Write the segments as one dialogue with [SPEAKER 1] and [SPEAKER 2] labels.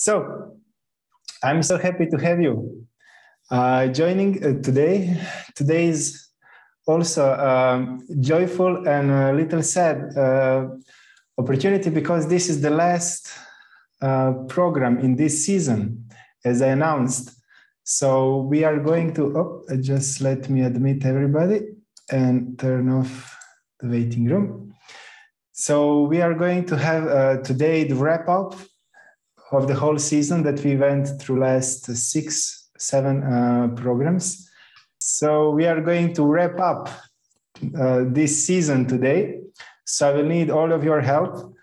[SPEAKER 1] So, I'm so happy to have you joining today. Today is also joyful and a little sad opportunity because this is the last program in this season, as I announced. So we are going to, just let me admit everybody and turn off the waiting room. So we are going to have today the wrap up of the whole season that we went through last 6-7 programs. So we are going to wrap up this season today. So I will need all of your help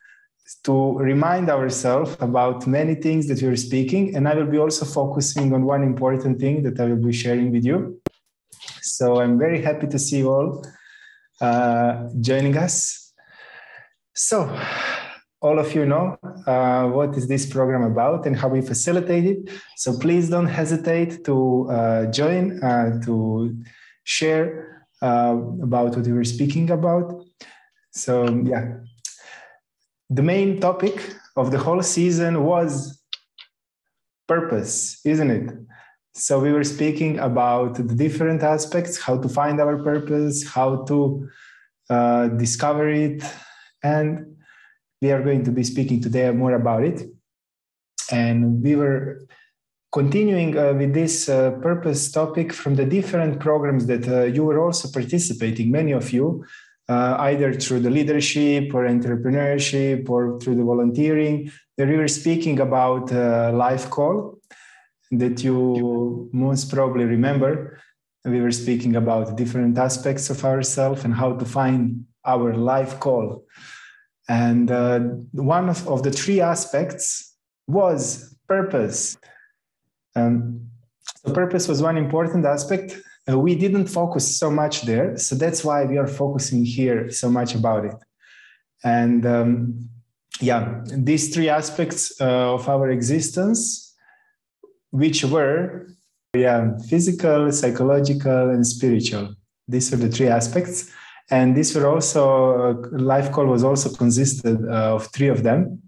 [SPEAKER 1] to remind ourselves about many things that we are speaking. And I will be also focusing on one important thing that I will be sharing with you. So I'm very happy to see you all joining us. So all of you know what is this program about and how we facilitate it. So please don't hesitate to join, to share about what we were speaking about. So yeah, the main topic of the whole season was purpose, isn't it? So we were speaking about the different aspects, how to find our purpose, how to discover it, and we are going to be speaking today more about it. And we were continuing with this purpose topic from the different programs that you were also participating, many of you, either through the leadership or entrepreneurship or through the volunteering. We were speaking about life call that you most probably remember. We were speaking about different aspects of ourselves and how to find our life call. And one of the three aspects was purpose. So purpose was one important aspect. We didn't focus so much there. So that's why we are focusing here so much about it. And these three aspects of our existence, which were physical, psychological, and spiritual. These are the three aspects. And these were also, life call was also consisted of three of them.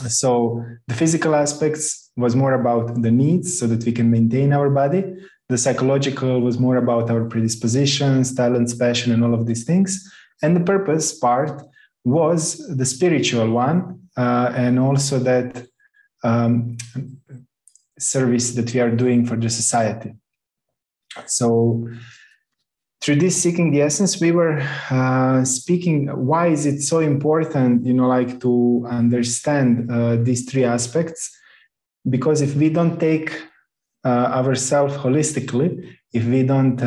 [SPEAKER 1] So the physical aspects was more about the needs so that we can maintain our body. The psychological was more about our predispositions, talents, passion, and all of these things. And the purpose part was the spiritual one, and also that service that we are doing for the society. So through this Seeking the Essence, we were speaking, why is it so important, to understand these three aspects? Because if we don't take ourselves holistically, if we don't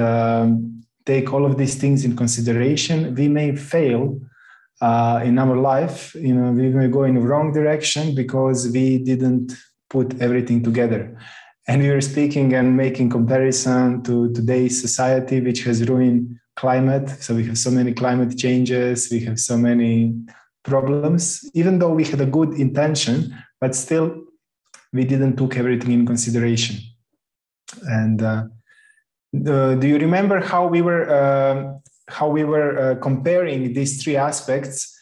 [SPEAKER 1] take all of these things in consideration, we may fail in our life. We may go in the wrong direction because we didn't put everything together. And we were speaking and making comparison to today's society, which has ruined climate. So we have so many climate changes, we have so many problems, even though we had a good intention, but still we didn't took everything in consideration. And do you remember how we were comparing these three aspects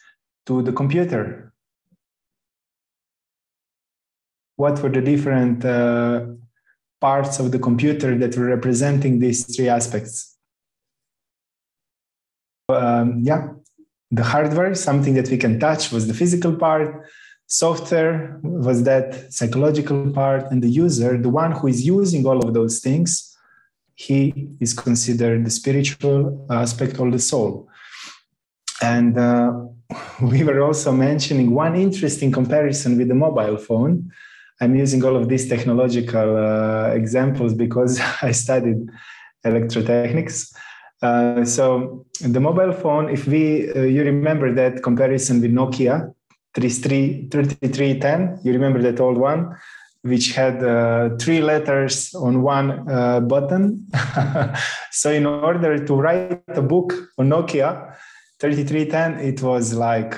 [SPEAKER 1] to the computer? What were the different parts of the computer that were representing these three aspects? The hardware, something that we can touch, was the physical part. Software was that psychological part, and the user, the one who is using all of those things, he is considered the spiritual aspect or the soul. And we were also mentioning one interesting comparison with the mobile phone. I'm using all of these technological examples because I studied electrotechnics. So the mobile phone, if you remember that comparison with Nokia 3310, you remember that old one, which had 3 letters on one button. So in order to write a book on Nokia 3310, it was like,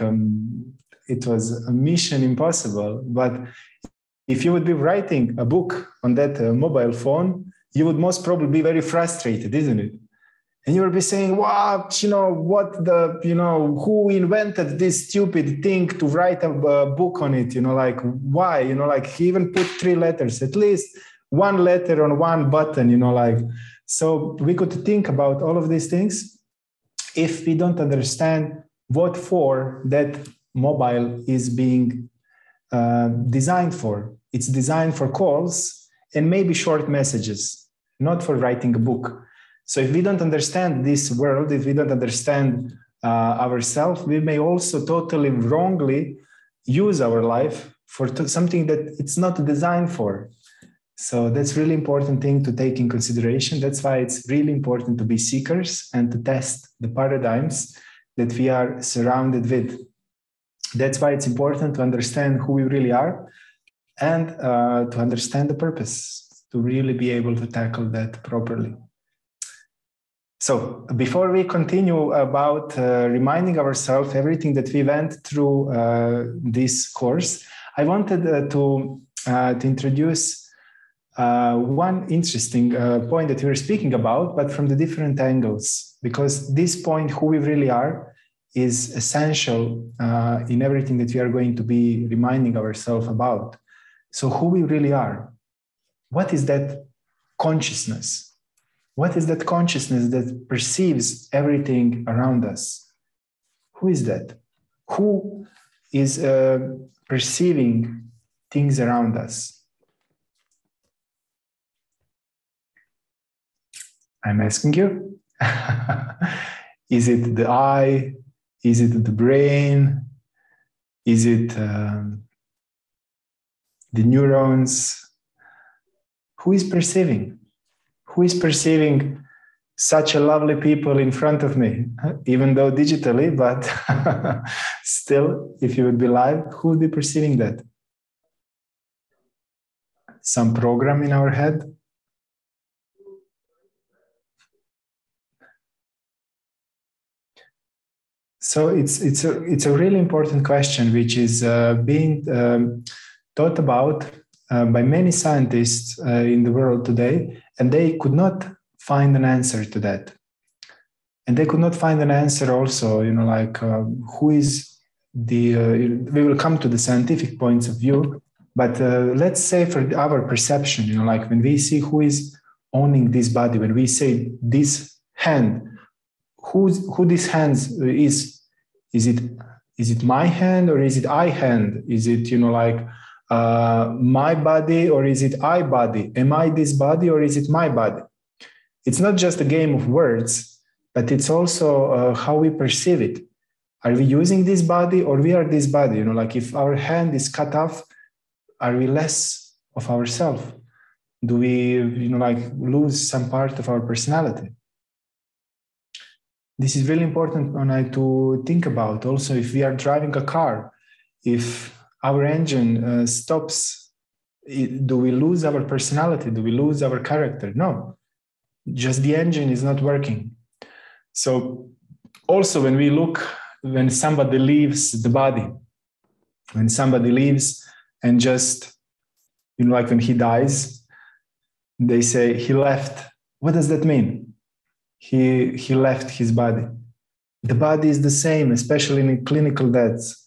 [SPEAKER 1] it was a mission impossible. But if you would be writing a book on that mobile phone, you would most probably be very frustrated, isn't it? And you will be saying, wow, who invented this stupid thing to write a book on it? Like, why? Like, he even put 3 letters, at least one letter on one button, like. So we could think about all of these things if we don't understand what for that mobile is being designed for. It's designed for calls and maybe short messages, not for writing a book. So if we don't understand this world, if we don't understand ourselves, we may also totally wrongly use our life for something that it's not designed for. So that's really important thing to take in consideration. That's why it's really important to be seekers and to test the paradigms that we are surrounded with. That's why it's important to understand who we really are and to understand the purpose, to really be able to tackle that properly. So before we continue about reminding ourselves everything that we went through this course, I wanted to introduce one interesting point that we were speaking about, but from the different angles, because this point, who we really are, is essential in everything that we are going to be reminding ourselves about. So who we really are, what is that consciousness? What is that consciousness that perceives everything around us? Who is that? Who is perceiving things around us? I'm asking you. Is it the eye? Is it the brain? Is it the neurons? Who is perceiving? Who is perceiving such a lovely people in front of me, even though digitally, but still, if you would be live, who would be perceiving that? Some program in our head? So it's a really important question, which is being thought about by many scientists in the world today, and they could not find an answer to that. And they could not find an answer also, who is the, we will come to the scientific points of view, but let's say for our perception, when we see who is owning this body, when we say this hand, who this hand is it my hand or is it I hand? Is it, my body or is it I body? Am I this body or is it my body? It's not just a game of words, but it's also how we perceive it. Are we using this body or we are this body? If our hand is cut off, are we less of ourselves? Do we, lose some part of our personality? This is really important to think about. Also, if we are driving a car, if our engine stops, do we lose our personality? Do we lose our character? No, just the engine is not working. So also when somebody leaves the body, when somebody leaves and just, when he dies, they say he left. What does that mean? He left his body. The body is the same, especially in clinical deaths.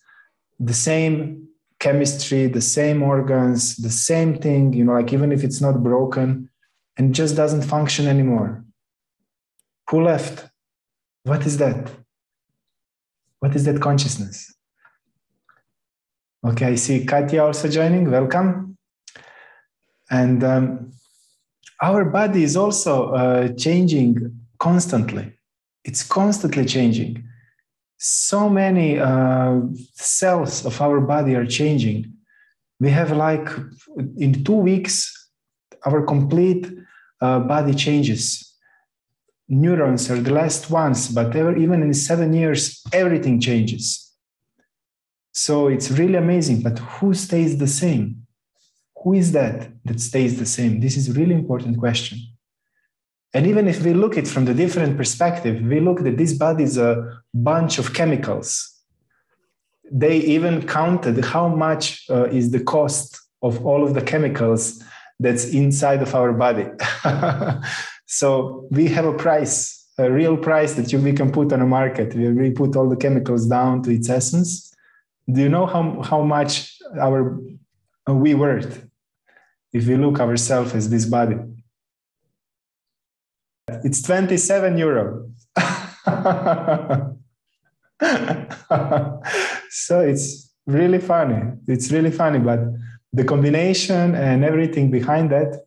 [SPEAKER 1] The same chemistry, the same organs, the same thing, even if it's not broken and just doesn't function anymore. Who left? What is that? What is that consciousness? Okay, I see Katya also joining. Welcome. And our body is also changing constantly. It's constantly changing. So many cells of our body are changing. We have in 2 weeks, our complete body changes. Neurons are the last ones, but even in 7 years, everything changes. So it's really amazing, but who stays the same? Who is that stays the same? This is a really important question. And even if we look at it from the different perspective, we look that this body is a bunch of chemicals. They even counted how much is the cost of all of the chemicals that's inside of our body. So we have a price a real price that we can put on a market. We put all the chemicals down to its essence. Do you know how much we worth if we look ourselves as this body? It's 27 euro. So it's really funny. It's really funny, but the combination and everything behind that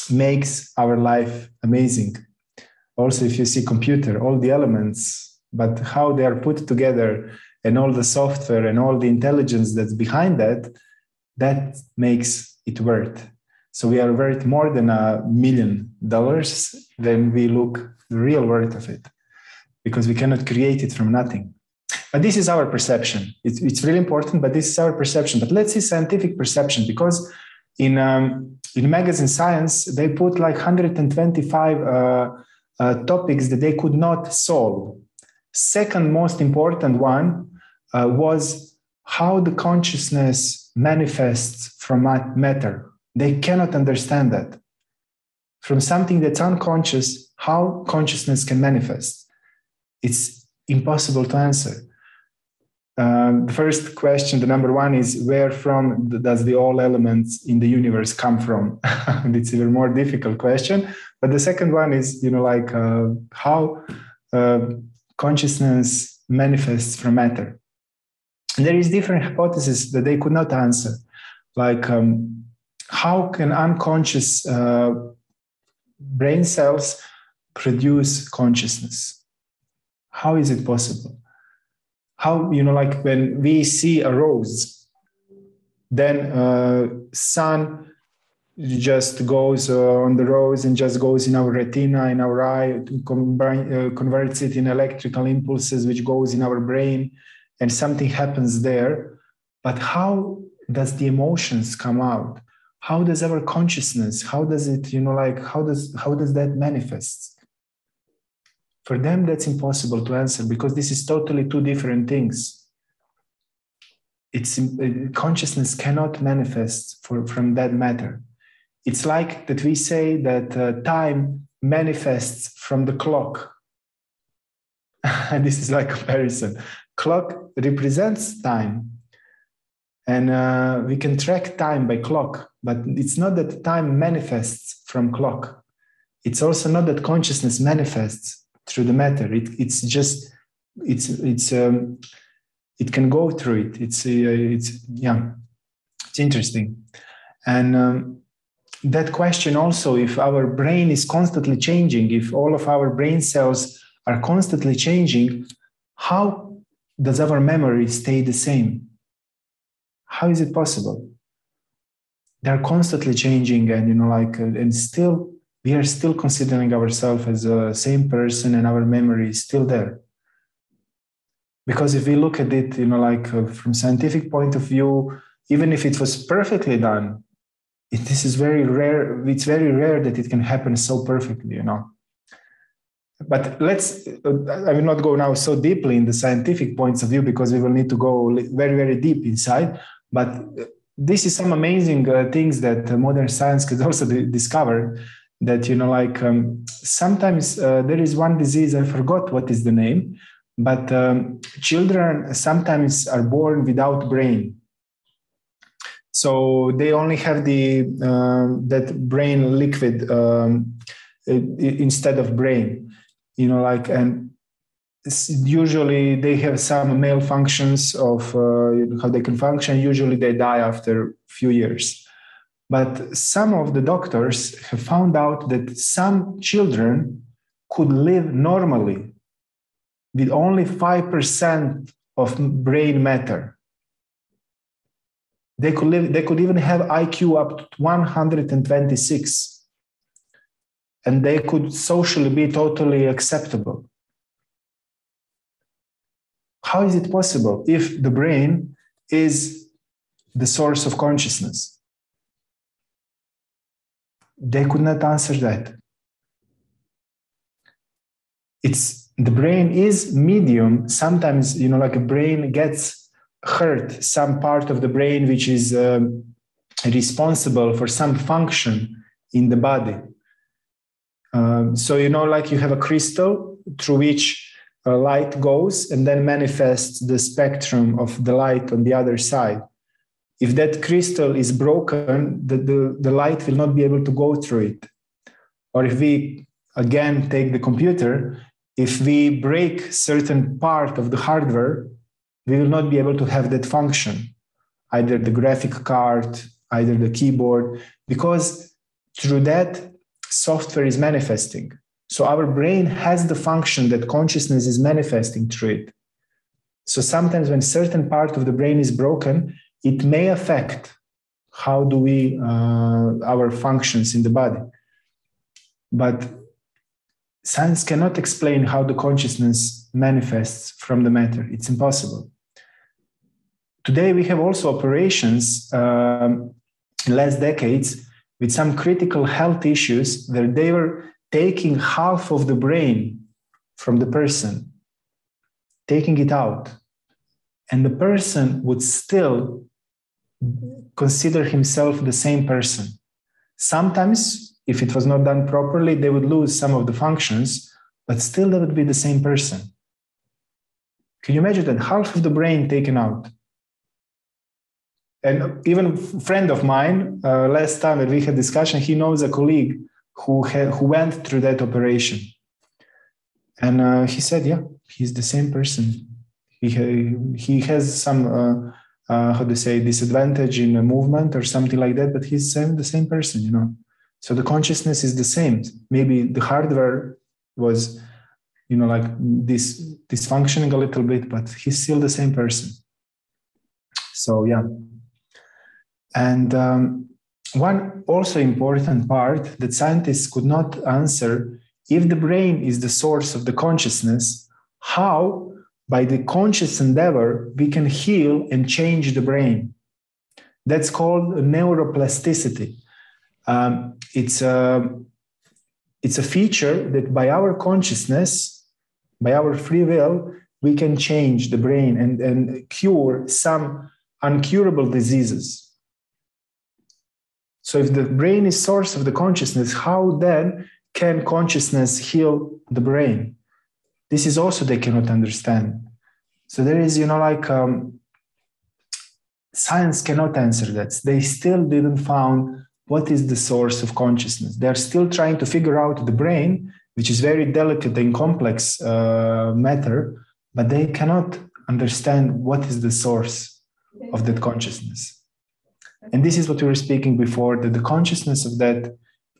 [SPEAKER 1] makes our life amazing. Also, if you see computer, all the elements, but how they are put together and all the software and all the intelligence that's behind that, that makes it worth. So we are worth more than $1 million when we look the real worth of it, because we cannot create it from nothing. But this is our perception. It's really important, but this is our perception. But let's see scientific perception, because in magazine Science, they put like 125 topics that they could not solve. Second most important one was how the consciousness manifests from matter. They cannot understand that. From something that's unconscious, how consciousness can manifest. It's impossible to answer. The first question, the number one, is where from does the all elements in the universe come from? It's even more difficult question. But the second one is, how consciousness manifests from matter. And there is different hypotheses that they could not answer. Like, how can unconscious brain cells produce consciousness? How is it possible? How, like when we see a rose, then sun just goes on the rose and just goes in our retina, in our eye, converts it in electrical impulses, which goes in our brain, and something happens there. But how does the emotions come out? How does our consciousness, how does it, how does that manifest? For them, that's impossible to answer, because this is totally two different things. Consciousness cannot manifest from that matter. It's like that we say that time manifests from the clock. And this is like comparison. Clock represents time. And we can track time by clock, but it's not that time manifests from clock. It's also not that consciousness manifests through the matter. It can go through it. It's interesting. And that question also, if our brain is constantly changing, if all of our brain cells are constantly changing, how does our memory stay the same? How is it possible? They are constantly changing, and and still we are still considering ourselves as the same person, and our memory is still there. Because if we look at it, from scientific point of view, even if it was perfectly done, this is very rare. It's very rare that it can happen so perfectly, But I will not go now so deeply in the scientific points of view, because we will need to go very, very deep inside. But this is some amazing things that modern science could also discover, that, sometimes there is one disease, I forgot what is the name, but children sometimes are born without brain. So they only have that brain liquid instead of brain, and usually they have some malfunctions of how they can function. Usually they die after a few years. But some of the doctors have found out that some children could live normally with only 5% of brain matter. They could even have IQ up to 126. And they could socially be totally acceptable. How is it possible if the brain is the source of consciousness? They could not answer that. The brain is medium. Sometimes, a brain gets hurt, some part of the brain which is responsible for some function in the body. So, like you have a crystal through which light goes and then manifests the spectrum of the light on the other side. If that crystal is broken, the light will not be able to go through it. Or if we, again, take the computer, if we break certain part of the hardware, we will not be able to have that function, either the graphic card, either the keyboard, because through that, software is manifesting. So our brain has the function that consciousness is manifesting through it. So sometimes when certain part of the brain is broken, it may affect how do we, our functions in the body. But science cannot explain how the consciousness manifests from the matter. It's impossible. Today, we have also operations in last decades with some critical health issues where they were taking half of the brain from the person, taking it out. And the person would still consider himself the same person. Sometimes, if it was not done properly, they would lose some of the functions, but still they would be the same person. Can you imagine that? Half of the brain taken out. And even a friend of mine, last time that we had discussion, he knows a colleague who went through that operation. And he said, yeah, he's the same person. He has some, disadvantage in a movement or something like that, but he's the same person, So the consciousness is the same. Maybe the hardware was, dysfunctioning a little bit, but he's still the same person. So, yeah. And one also important part that scientists could not answer, if the brain is the source of the consciousness, how, by the conscious endeavor, we can heal and change the brain. That's called neuroplasticity. It's a feature that by our consciousness, by our free will, we can change the brain and cure some uncurable diseases. So if the brain is source of the consciousness, how then can consciousness heal the brain? This is also they cannot understand. So there is, science cannot answer that. They still didn't found what is the source of consciousness. They're still trying to figure out the brain, which is very delicate and complex matter, but they cannot understand what is the source of that consciousness. And this is what we were speaking before, that the consciousness of that,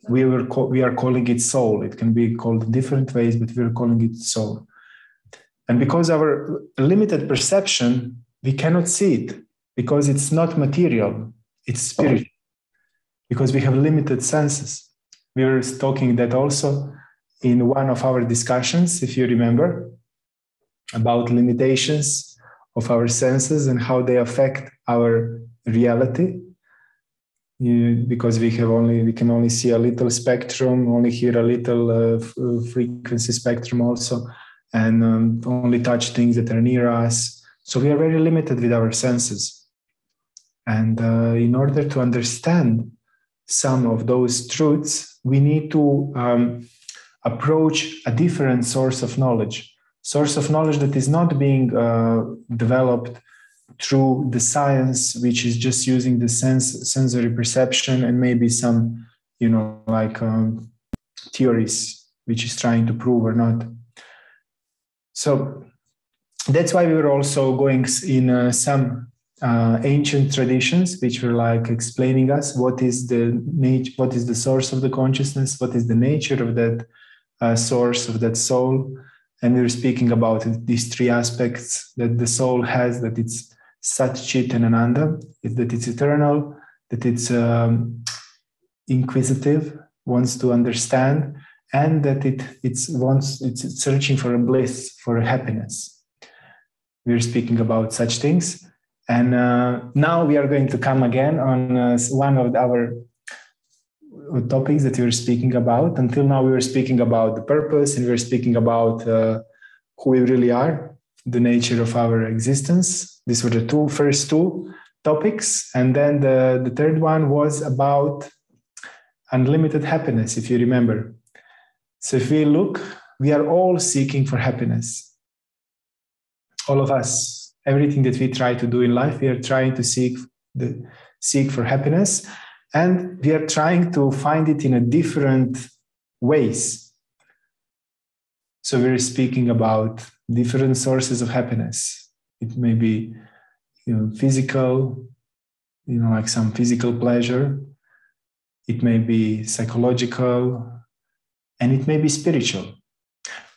[SPEAKER 1] we are calling it soul. It can be called in different ways, but we are calling it soul. And because our limited perception, we cannot see it, because it's not material, it's spiritual, because we have limited senses. We were talking that also in one of our discussions, if you remember, about limitations of our senses and how they affect our reality. Because we can only see a little spectrum, only hear a little frequency spectrum also, and only touch things that are near us. So we are very limited with our senses. And in order to understand some of those truths, we need to approach a different source of knowledge that is not being developed through the science, which is just using the sensory perception and maybe some, theories, which is trying to prove or not. So that's why we were also going in some ancient traditions, which were like explaining us what is the source of the consciousness, what is the nature of that source of that soul. And we were speaking about these three aspects that the soul has, that it's Sat, Chit, and Ananda, that it's eternal, that it's inquisitive, wants to understand, and that it's searching for a bliss, for a happiness. We're speaking about such things. And now we are going to come again on one of our topics that we were speaking about. Until now, we were speaking about the purpose, and we were speaking about who we really are, the nature of our existence. These were the first two topics. And then the third one was about unlimited happiness, if you remember. So if we look, we are all seeking for happiness. All of us, everything that we try to do in life, we are trying to seek for happiness, and we are trying to find it in a different ways. So we're speaking about different sources of happiness. It may be, physical, like some physical pleasure. It may be psychological, and it may be spiritual.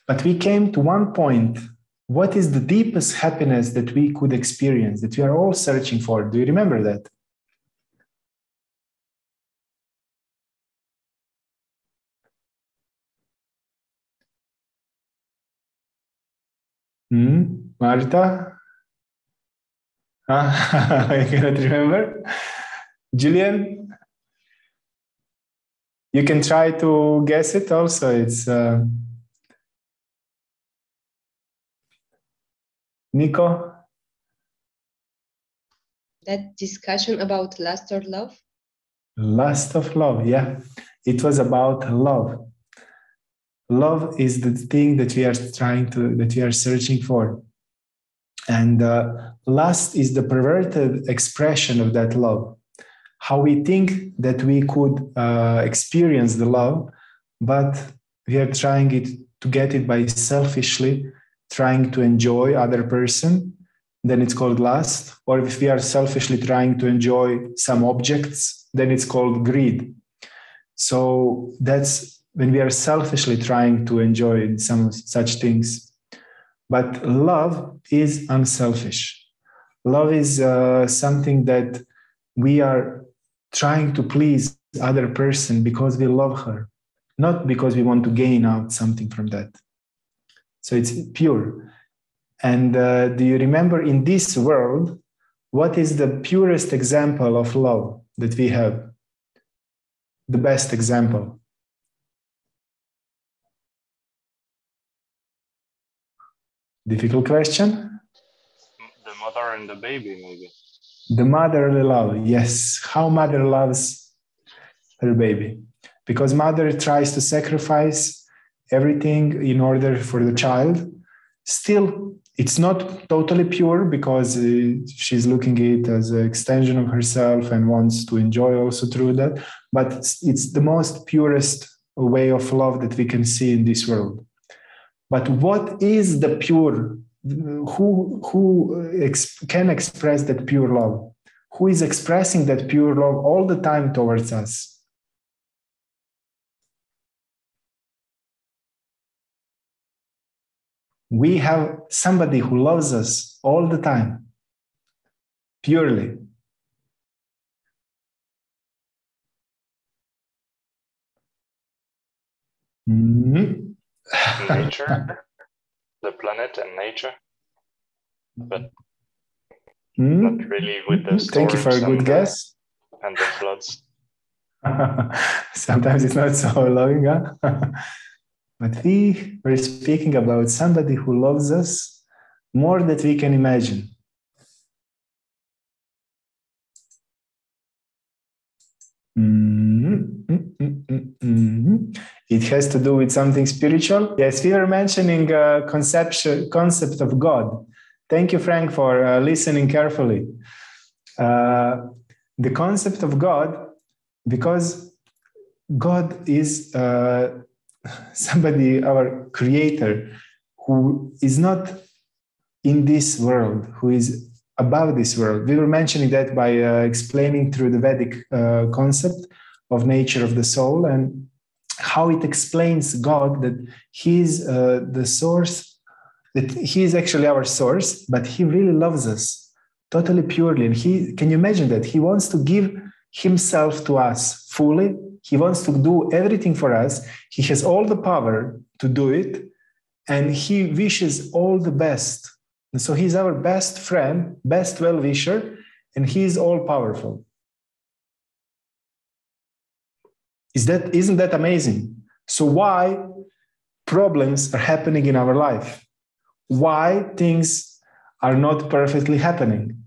[SPEAKER 1] But we came to one point. What is the deepest happiness that we could experience, that we are all searching for? Do you remember that? Marta? I cannot remember. Julian? You can try to guess it also. It's Nico?
[SPEAKER 2] That discussion about lust or love?
[SPEAKER 1] Lust of love, yeah. It was about love. Love is the thing that we are searching for. And lust is the perverted expression of that love. How we think that we could experience the love, but we are trying to get it by selfishly trying to enjoy other person, then it's called lust. Or if we are selfishly trying to enjoy some objects, then it's called greed. So that's when we are selfishly trying to enjoy some such things. But love is unselfish. Love is something that we are trying to please other person because we love her, not because we want to gain out something from that. So it's pure. And do you remember in this world, what is the purest example of love that we have? The best example? Difficult question?
[SPEAKER 3] The mother and the baby, maybe.
[SPEAKER 1] The motherly love, yes. How mother loves her baby. Because mother tries to sacrifice everything in order for the child. Still, it's not totally pure because she's looking at it as an extension of herself and wants to enjoy also through that. But it's the most purest way of love that we can see in this world. But what is the pure? Who can express that pure love? Who is expressing that pure love all the time towards us? We have somebody who loves us all the time, purely.
[SPEAKER 3] Nature, the planet and nature, but not really with the storms.
[SPEAKER 1] Thank you for a good guess.
[SPEAKER 3] And the floods.
[SPEAKER 1] Sometimes it's not so loving, huh? But we were speaking about somebody who loves us more than we can imagine. It has to do with something spiritual. Yes, we were mentioning concept of God. Thank you, Frank, for listening carefully. The concept of God, because God is somebody, our creator, who is not in this world, who is above this world. We were mentioning that by explaining through the Vedic concept of nature of the soul and how it explains God, that He is the source, that He is actually our source, but He really loves us totally purely. And can you imagine that? He wants to give Himself to us fully. He wants to do everything for us. He has all the power to do it, and He wishes all the best. And so He's our best friend, best well-wisher, and He is all-powerful. Isn't that amazing? So why problems are happening in our life? Why things are not perfectly happening?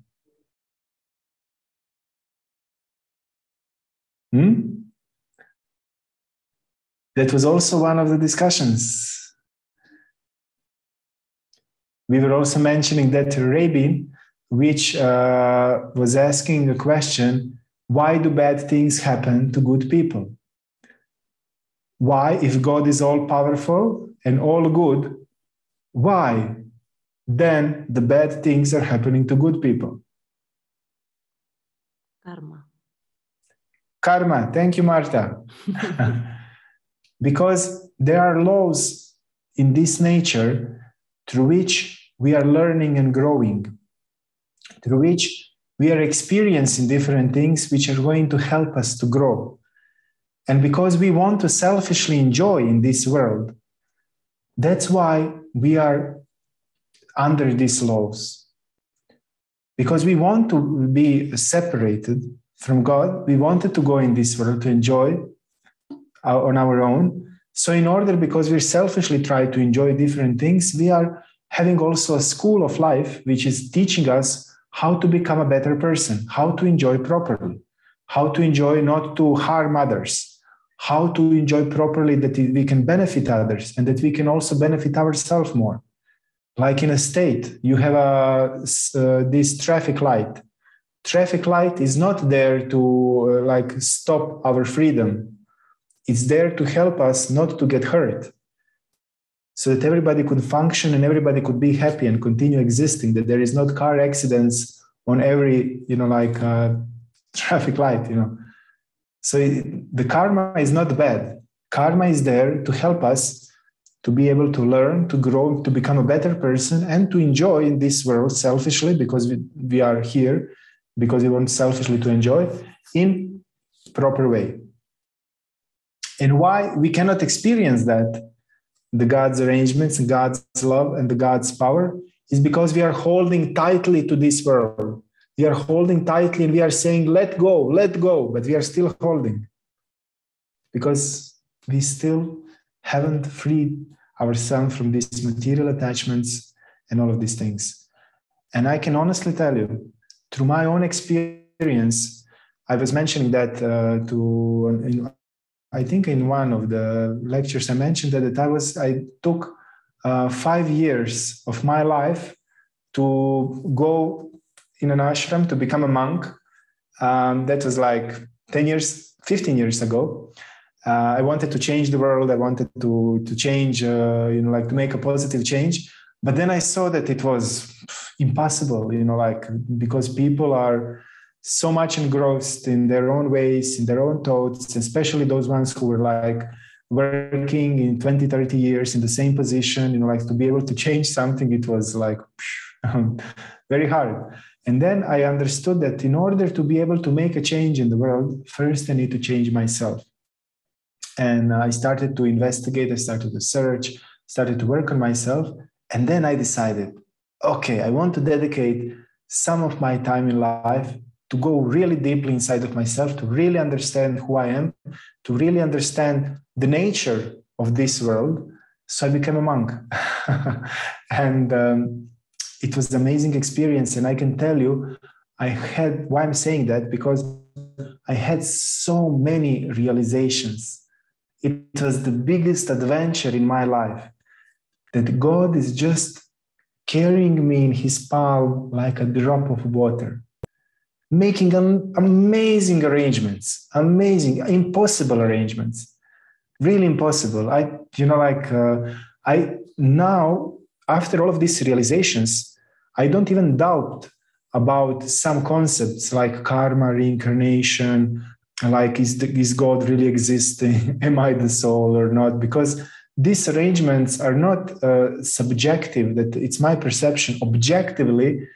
[SPEAKER 1] That was also one of the discussions. We were also mentioning that rabbin, which was asking the question, why do bad things happen to good people? Why, if God is all powerful and all good, why then the bad things are happening to good people? Karma. Thank you, Marta. Because there are laws in this nature through which we are learning and growing, through which we are experiencing different things which are going to help us to grow. And because we want to selfishly enjoy in this world, that's why we are under these laws. Because we want to be separated from God, we wanted to go in this world to enjoy on our own. So in order, because we selfishly try to enjoy different things, we are having also a school of life, which is teaching us how to become a better person, how to enjoy properly, how to enjoy not to harm others, how to enjoy properly that we can benefit others and that we can also benefit ourselves more. Like in a state, you have this traffic light. Traffic light is not there to stop our freedom. It's there to help us not to get hurt, so that everybody could function and everybody could be happy and continue existing, that there is not car accidents on every, traffic light, So the karma is not bad. Karma is there to help us to be able to learn, to grow, to become a better person, and to enjoy in this world selfishly, because we are here, because we want selfishly to enjoy in proper way. And why we cannot experience that, the God's arrangements, God's love, and the God's power, is because we are holding tightly to this world. We are holding tightly and we are saying, let go, but we are still holding. Because we still haven't freed ourselves from these material attachments and all of these things. And I can honestly tell you, through my own experience, I was mentioning that I think in one of the lectures I mentioned that I took 5 years of my life to go in an ashram to become a monk. That was like 15 years ago. I wanted to change the world. I wanted to change, to make a positive change. But then I saw that it was impossible, because people are so much engrossed in their own ways, in their own thoughts, especially those ones who were working in 20, 30 years in the same position, to be able to change something, it was very hard. And then I understood that in order to be able to make a change in the world, first I need to change myself. And I started to investigate, I started to search, started to work on myself. And then I decided, okay, I want to dedicate some of my time in life to go really deeply inside of myself, to really understand who I am, to really understand the nature of this world. So I became a monk. And it was an amazing experience. And I can tell you, why I'm saying that, because I had so many realizations. It was the biggest adventure in my life, that God is just carrying me in his palm like a drop of water, making amazing arrangements, impossible arrangements, really impossible. Now, after all of these realizations, I don't even doubt about some concepts like karma, reincarnation, is God really existing? Am I the soul or not? Because these arrangements are not subjective, that it's my perception. Objectively,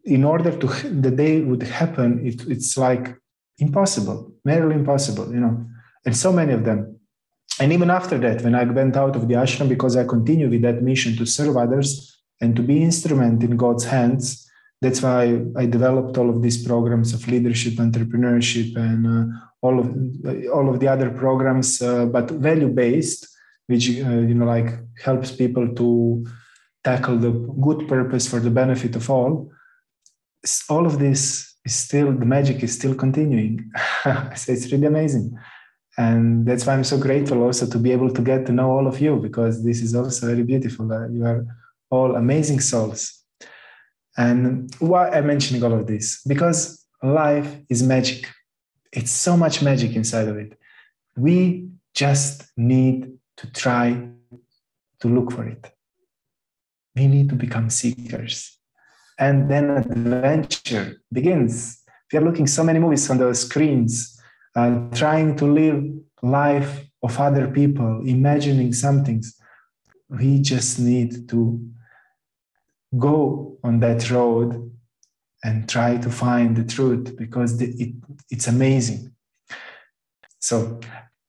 [SPEAKER 1] in order that they would happen, it's impossible, merely impossible, and so many of them. And even after that, when I went out of the ashram, because I continue with that mission to serve others and to be instrument in God's hands, that's why I developed all of these programs of leadership, entrepreneurship, and all of the other programs, but value-based, which helps people to tackle the good purpose for the benefit of all. All of this is still, the magic is still continuing. So it's really amazing. And that's why I'm so grateful also to be able to get to know all of you, because this is also very beautiful. You are all amazing souls. And why I'm mentioning all of this? Because life is magic. It's so much magic inside of it. We just need to try to look for it. We need to become seekers. And then adventure begins. We are looking so many movies on the screens, trying to live life of other people, imagining some things. We just need to go on that road and try to find the truth, because it's amazing. So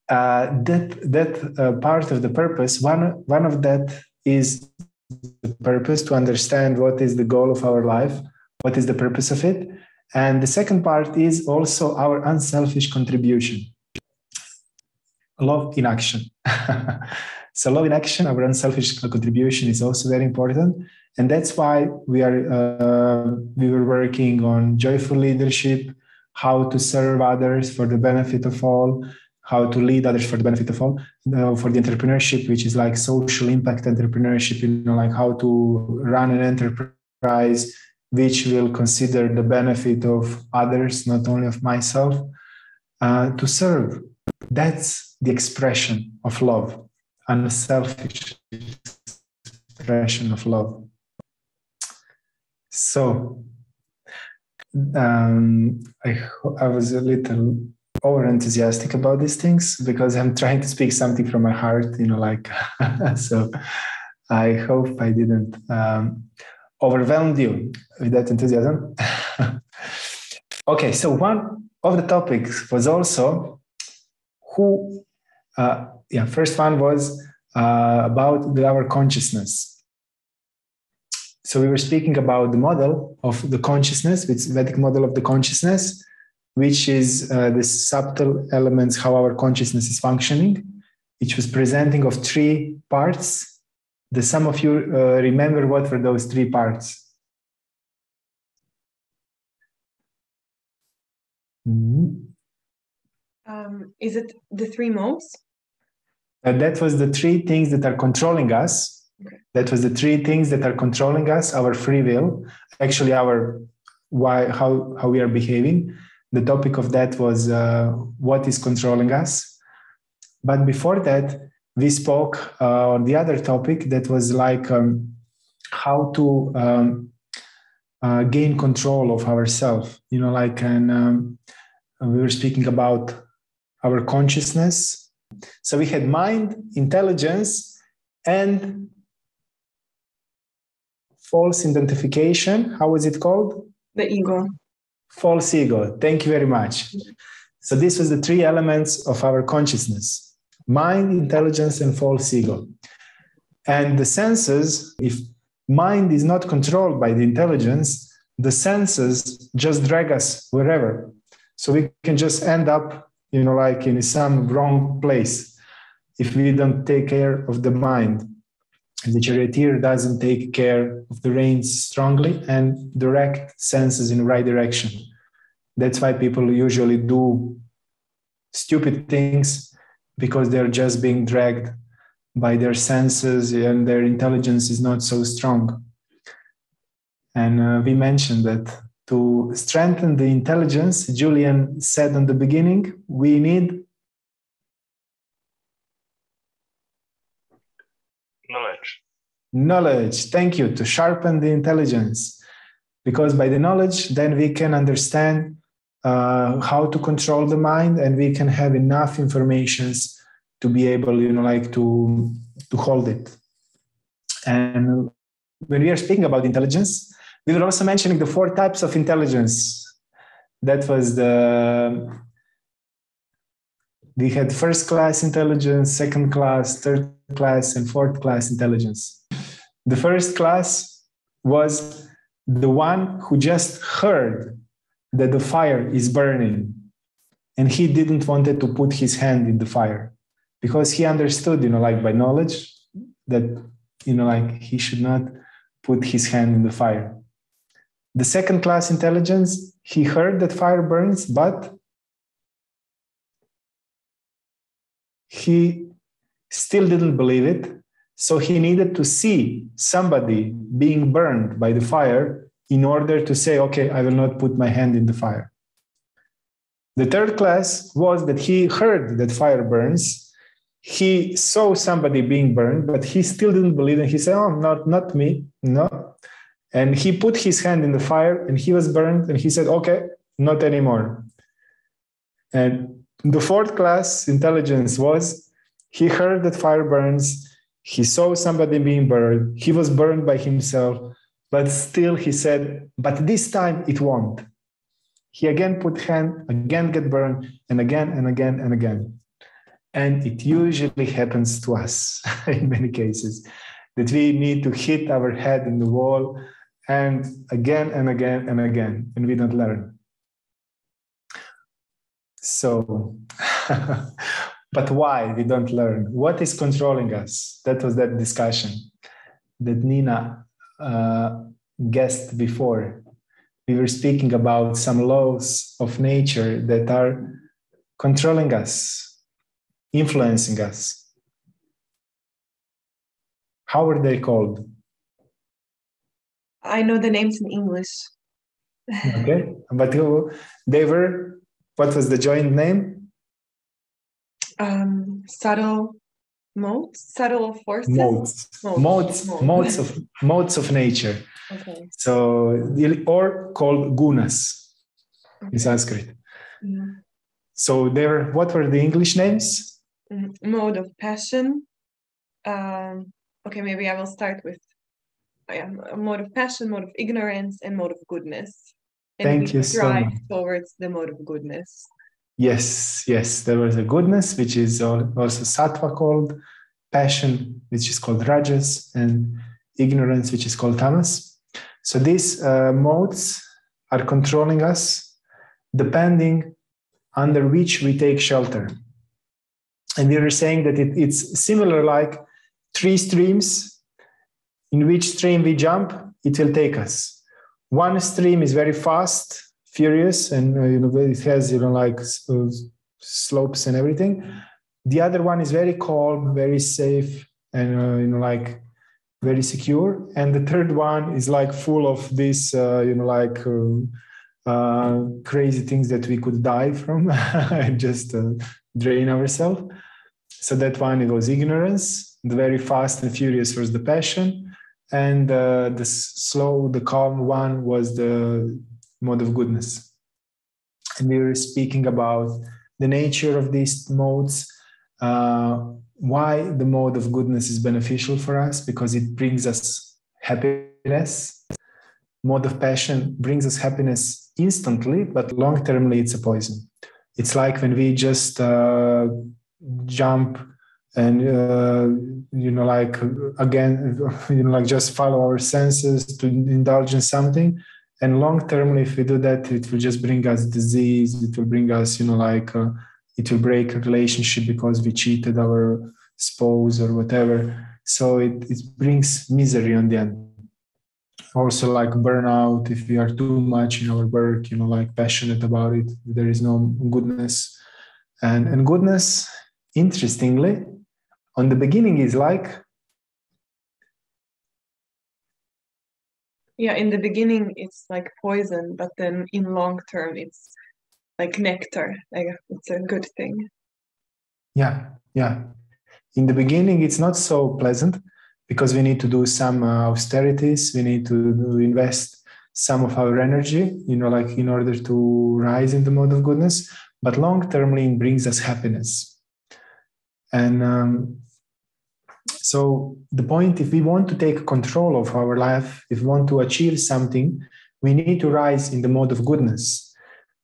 [SPEAKER 1] that part of the purpose, one of that is the purpose, to understand what is the goal of our life, what is the purpose of it. And the second part is also our unselfish contribution. Love in action. So love in action, our unselfish contribution is also very important. And that's why we were working on joyful leadership, how to serve others for the benefit of all, how to lead others for the benefit of all, for the entrepreneurship, which is like social impact entrepreneurship, like how to run an enterprise which will consider the benefit of others, not only of myself, to serve. That's the expression of love, unselfish expression of love. So I was a little over enthusiastic about these things because I'm trying to speak something from my heart, so I hope I didn't overwhelm you with that enthusiasm. Okay, so one of the topics was also first one was about our consciousness. So we were speaking about the model of the consciousness, which is the Vedic model of the consciousness, which is the subtle elements, how our consciousness is functioning, which was presenting of three parts. Does some of you remember what were those three parts?
[SPEAKER 4] Mm-hmm. Is it the three modes?
[SPEAKER 1] That was the three things that are controlling us. Okay. That was the three things that are controlling us, our free will, actually how we are behaving. The topic of that was what is controlling us. But before that, we spoke on the other topic that was like how to gain control of ourselves. And we were speaking about our consciousness. So we had mind, intelligence, and false identification. How was it called?
[SPEAKER 4] The ego.
[SPEAKER 1] False ego. Thank you very much. So this was the three elements of our consciousness: mind, intelligence, and false ego. And the senses, if mind is not controlled by the intelligence, the senses just drag us wherever. So we can just end up, in some wrong place if we don't take care of the mind. The charioteer doesn't take care of the reins strongly and direct senses in the right direction. That's why people usually do stupid things, because they're just being dragged by their senses and their intelligence is not so strong. And we mentioned that to strengthen the intelligence, Julian said in the beginning, we need knowledge. Thank you. To sharpen the intelligence, because by the knowledge, then we can understand how to control the mind, and we can have enough informations to be able, to hold it. And when we are speaking about intelligence, we were also mentioning the 4 types of intelligence. That was we had first class intelligence, second class, third class, and fourth class intelligence. The first class was the one who just heard that the fire is burning, and he didn't want to put his hand in the fire, because he understood, by knowledge, that, he should not put his hand in the fire. The second class intelligence, he heard that fire burns, but he still didn't believe it. So he needed to see somebody being burned by the fire in order to say, okay, I will not put my hand in the fire. The third class was that he heard that fire burns. He saw somebody being burned, but he still didn't believe it. He said, oh, not me, no. And he put his hand in the fire and he was burned and he said, okay, not anymore. And the fourth class intelligence was, he heard that fire burns. He saw somebody being burned. He was burned by himself, but still he said, but this time it won't. He again put hand, again get burned, and again and again and again. And it usually happens to us in many cases, that we need to hit our head in the wall and again and again and again, and we don't learn. So, but why we don't learn? What is controlling us? That was that discussion that Nina guessed before. We were speaking about some laws of nature that are controlling us, influencing us. How are they called?
[SPEAKER 4] I know the names in English.
[SPEAKER 1] Okay, but they were, what was the joint name?
[SPEAKER 4] Subtle modes, subtle forces.
[SPEAKER 1] Modes of nature.
[SPEAKER 4] Okay.
[SPEAKER 1] So, or called gunas in Sanskrit.
[SPEAKER 4] Yeah.
[SPEAKER 1] So there, what were the English names?
[SPEAKER 4] Mode of passion. Okay, maybe I will start with a mode of passion, mode of ignorance, and mode of goodness. And
[SPEAKER 1] Thank you so much.
[SPEAKER 4] Towards the mode of goodness.
[SPEAKER 1] Yes. There was a goodness, which is also sattva called, passion, which is called rajas, and ignorance, which is called tamas. So these modes are controlling us depending under which we take shelter. And we were saying that it's similar like three streams. In which stream we jump, it will take us. One stream is very fast, furious, and it has like slopes and everything. The other one is very calm, very safe, and like very secure. And the third one is like full of this, crazy things that we could die from and just drain ourselves. So that one, it was ignorance. The very fast and furious was the passion. And the slow, the calm one was the mode of goodness. And we were speaking about the nature of these modes, why the mode of goodness is beneficial for us, because it brings us happiness. Mode of passion brings us happiness instantly, but long-termly it's a poison. It's like when we just jump and just follow our senses to indulge in something, and long term, if we do that, it will just bring us disease. It will bring us, it will break a relationship because we cheated our spouse or whatever. So it brings misery on the end. Also, like burnout, if we are too much in our work, passionate about it, there is no goodness. And goodness, interestingly, on the beginning is like,
[SPEAKER 4] in the beginning it's like poison, but then in long term it's like nectar. Like it's a good thing. Yeah.
[SPEAKER 1] In the beginning it's not so pleasant because we need to do some austerities. We need to invest some of our energy, in order to rise in the mode of goodness. But long termly it brings us happiness. And so the point, if we want to take control of our life, if we want to achieve something, we need to rise in the mode of goodness,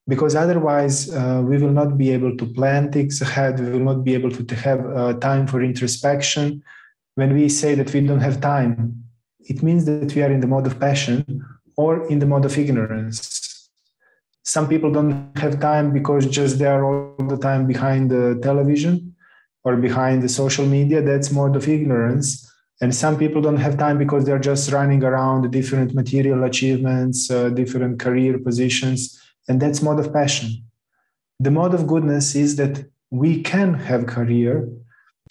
[SPEAKER 1] because otherwise we will not be able to plan things ahead. We will not be able to have time for introspection. When we say that we don't have time, it means that we are in the mode of passion or in the mode of ignorance. Some people don't have time because just they are all the time behind the television or behind the social media. That's mode of ignorance. And some people don't have time because they're just running around different material achievements, different career positions, and that's mode of passion. The mode of goodness is that we can have career,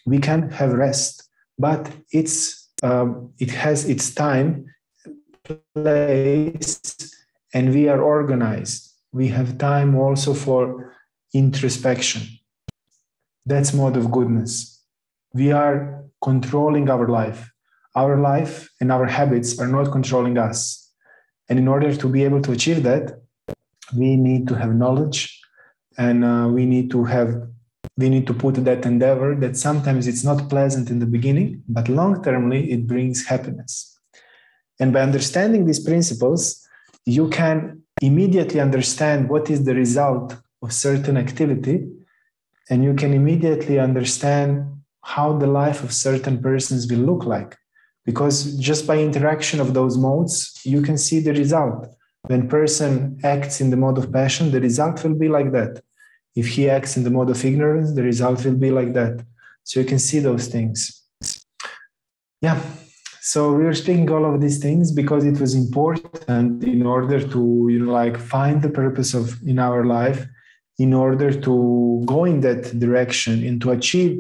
[SPEAKER 1] we can have rest, but it has its time, place, and we are organized. We have time also for introspection. That's mode of goodness. We are controlling our life. Our life and our habits are not controlling us. And in order to be able to achieve that, we need to have knowledge, and we need to put that endeavor that sometimes it's not pleasant in the beginning, but long-termly it brings happiness. And by understanding these principles, you can immediately understand what is the result of certain activity, and you can immediately understand how the life of certain persons will look like. Because just by interaction of those modes, you can see the result. When person acts in the mode of passion, the result will be like that. If he acts in the mode of ignorance, the result will be like that. So you can see those things. Yeah. So we were speaking all of these things because it was important in order to, find the purpose in our life, in order to go in that direction and to achieve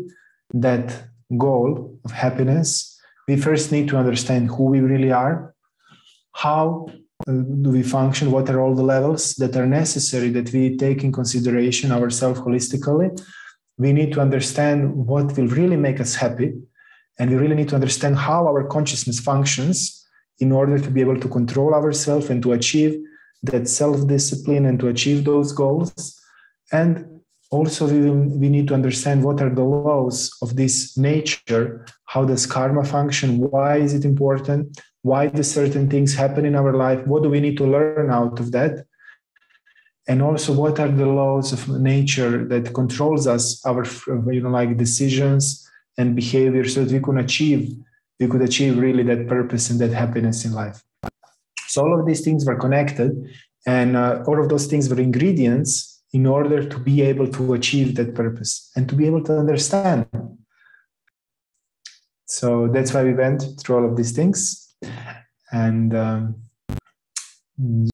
[SPEAKER 1] that goal of happiness. We first need to understand who we really are, how do we function, what are all the levels that are necessary that we take in consideration ourselves holistically. We need to understand what will really make us happy, and we really need to understand how our consciousness functions in order to be able to control ourselves and to achieve that self-discipline and to achieve those goals. And also we need to understand what are the laws of this nature, how does karma function, why is it important, why do certain things happen in our life, what do we need to learn out of that, and also what are the laws of nature that controls us, our decisions and behavior, so that we could achieve really that purpose and that happiness in life. So all of these things were connected, and all of those things were ingredients in order to be able to achieve that purpose and to be able to understand. So that's why we went through all of these things. And